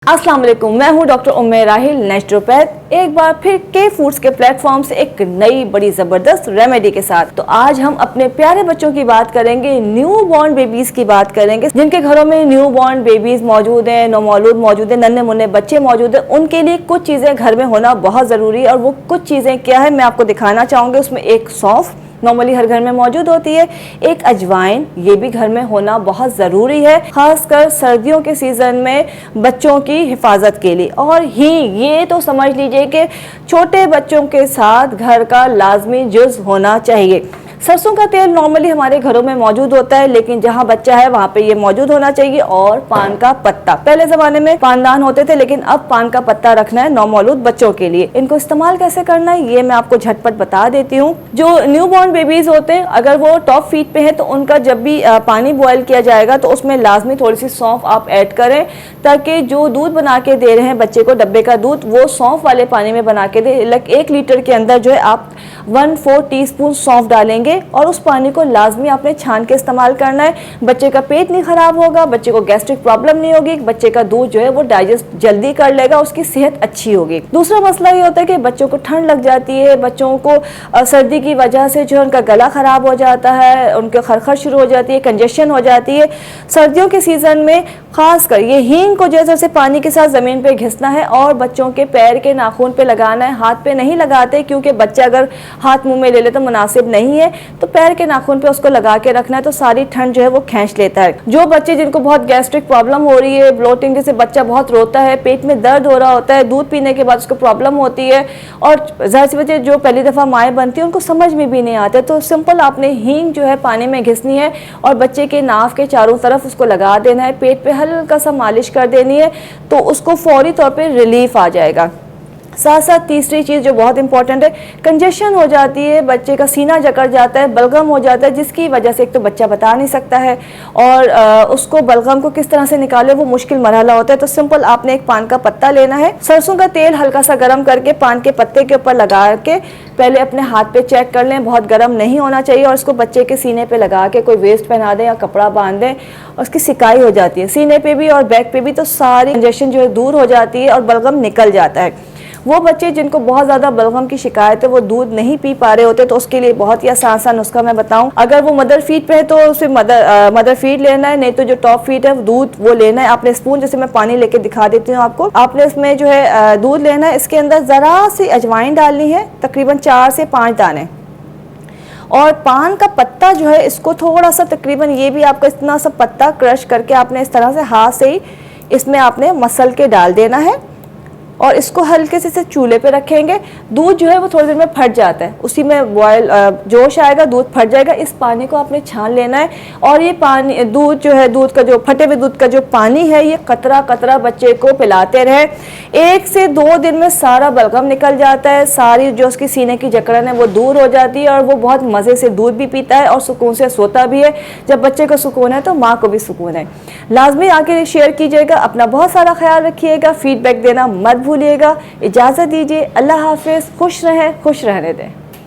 अस्सलाम वालेकुम, मैं हूं डॉक्टर उम्मे राहिल नेचुरोपैथ। एक बार फिर के फूड्स के प्लेटफॉर्म से एक नई बड़ी ज़बरदस्त रेमेडी के साथ। तो आज हम अपने प्यारे बच्चों की बात करेंगे, न्यू बॉर्न बेबीज़ की बात करेंगे, जिनके घरों में न्यू बॉर्न बेबीज़ मौजूद हैं, नौमौलूद मौजूद हैं, नन्हे मुन्ने बच्चे मौजूद हैं। उनके लिए कुछ चीज़ें घर में होना बहुत ज़रूरी है और वो कुछ चीज़ें क्या है मैं आपको दिखाना चाहूँगी। उसमें एक सौंफ नॉर्मली हर घर में मौजूद होती है, एक अजवाइन, ये भी घर में होना बहुत ज़रूरी है, खासकर सर्दियों के सीज़न में बच्चों की हिफाजत के लिए। और हींग, ये तो समझ लीजिए कि छोटे बच्चों के साथ घर का लाजमी जुज़ होना चाहिए। सरसों का तेल नॉर्मली हमारे घरों में मौजूद होता है, लेकिन जहाँ बच्चा है वहाँ पे ये मौजूद होना चाहिए। और पान का पत्ता, पहले ज़माने में पानदान होते थे, लेकिन अब पान का पत्ता रखना है नौमौलूद बच्चों के लिए। इनको इस्तेमाल कैसे करना है ये मैं आपको झटपट बता देती हूँ। जो न्यू बॉर्न बेबीज होते हैं, अगर वो टॉप फीट पे है तो उनका जब भी पानी बॉयल किया जाएगा तो उसमें लाजमी थोड़ी सी सौंफ आप ऐड करें, ताकि जो दूध बना के दे रहे हैं बच्चे को, डब्बे का दूध, वो सौंफ वाले पानी में बना के दे। 1 लीटर के अंदर जो है आप 1/4 टीस्पून सौंफ डालेंगे और उस पानी को लाजमी आपने छान के इस्तेमाल करना है। बच्चे का पेट नहीं खराब होगा, बच्चे को गैस्ट्रिक प्रॉब्लम नहीं होगी, बच्चे का दूध जो है वो डाइजेस्ट जल्दी कर लेगा, उसकी सेहत अच्छी होगी। दूसरा मसला ये होता है कि बच्चों को ठंड लग जाती है, बच्चों को सर्दी की वजह से जो है उनका गला खराब हो जाता है, उनके खरखर शुरू हो जाती है, कंजेशन हो जाती है। सर्दियों के सीजन में खासकर ये हींग को जैसे पानी के साथ ज़मीन पे घिसना है और बच्चों के पैर के नाखून पे लगाना है, हाथ पे नहीं लगाते, क्योंकि बच्चा अगर हाथ मुंह में ले ले तो मुनासिब नहीं है। तो पैर के नाखून पे उसको लगा के रखना है, तो सारी ठंड जो है वो खींच लेता है। जो बच्चे जिनको बहुत गैस्ट्रिक प्रॉब्लम हो रही है, ब्लोटिंग जैसे बच्चा बहुत रोता है, पेट में दर्द हो रहा होता है, दूध पीने के बाद उसको प्रॉब्लम होती है, और ज़ाहिर सी बच्चे जो पहली दफ़ा माएँ बनती है उनको समझ में भी नहीं आता, तो सिंपल आपने हींग जो है पानी में घिसनी है और बच्चे के नाक के चारों तरफ उसको लगा देना है, पेट पे हल्का सा मालिश कर देनी है, तो उसको फौरी तौर पे रिलीफ आ जाएगा। साथ साथ तीसरी चीज़ जो बहुत इंपॉर्टेंट है, कंजेशन हो जाती है, बच्चे का सीना जकड़ जाता है, बलगम हो जाता है, जिसकी वजह से एक तो बच्चा बता नहीं सकता है और उसको बलगम को किस तरह से निकाले वो मुश्किल मरहला होता है। तो सिंपल आपने एक पान का पत्ता लेना है, सरसों का तेल हल्का सा गर्म करके पान के पत्ते के ऊपर लगा के पहले अपने हाथ पे चेक कर लें, बहुत गर्म नहीं होना चाहिए, और उसको बच्चे के सीने पे लगा के कोई वेस्ट पहना दें या कपड़ा बांध दें, और उसकी सिकाई हो जाती है सीने पे भी और बैक पे भी, तो सारी कंजेशन जो है दूर हो जाती है और बलगम निकल जाता है। वो बच्चे जिनको बहुत ज़्यादा बलगम की शिकायत है, वो दूध नहीं पी पा रहे होते, तो उसके लिए बहुत ही आसान नुस्खा मैं बताऊं। अगर वो मदर फीड पे है तो उसे मदर फीड लेना है, नहीं तो जो टॉप फीड है दूध वो लेना है। आपने स्पून, जैसे मैं पानी लेके दिखा देती हूँ आपको, आपने इसमें जो है दूध लेना है, इसके अंदर ज़रा सी अजवाइन डालनी है, तकरीबन 4 से 5 दाने, और पान का पत्ता जो है इसको थोड़ा सा, तकरीबन ये भी आपका इतना सा पत्ता क्रश करके आपने इस तरह से हाथ से ही इसमें आपने मसल के डाल देना है, और इसको हल्के से चूल्हे पे रखेंगे। दूध जो है वो थोड़ी देर में फट जाता है, उसी में बॉयल जोश आएगा, दूध फट जाएगा। इस पानी को आपने छान लेना है, और ये पानी, दूध जो है, दूध का जो फटे हुए दूध का जो पानी है, ये कतरा कतरा बच्चे को पिलाते रहे। 1 से 2 दिन में सारा बलगम निकल जाता है, सारी जो उसकी सीने की जकड़न है वो दूर हो जाती है, और वो बहुत मज़े से दूध भी पीता है और सुकून से सोता भी है। जब बच्चे को सुकून है तो माँ को भी सुकून है। लाजमी आके शेयर कीजिएगा, अपना बहुत सारा ख्याल रखिएगा, फीडबैक देना मत भूलिएगा। इजाज़त दीजिए, अल्लाह हाफिज़, खुश रहें, खुश रहने दें।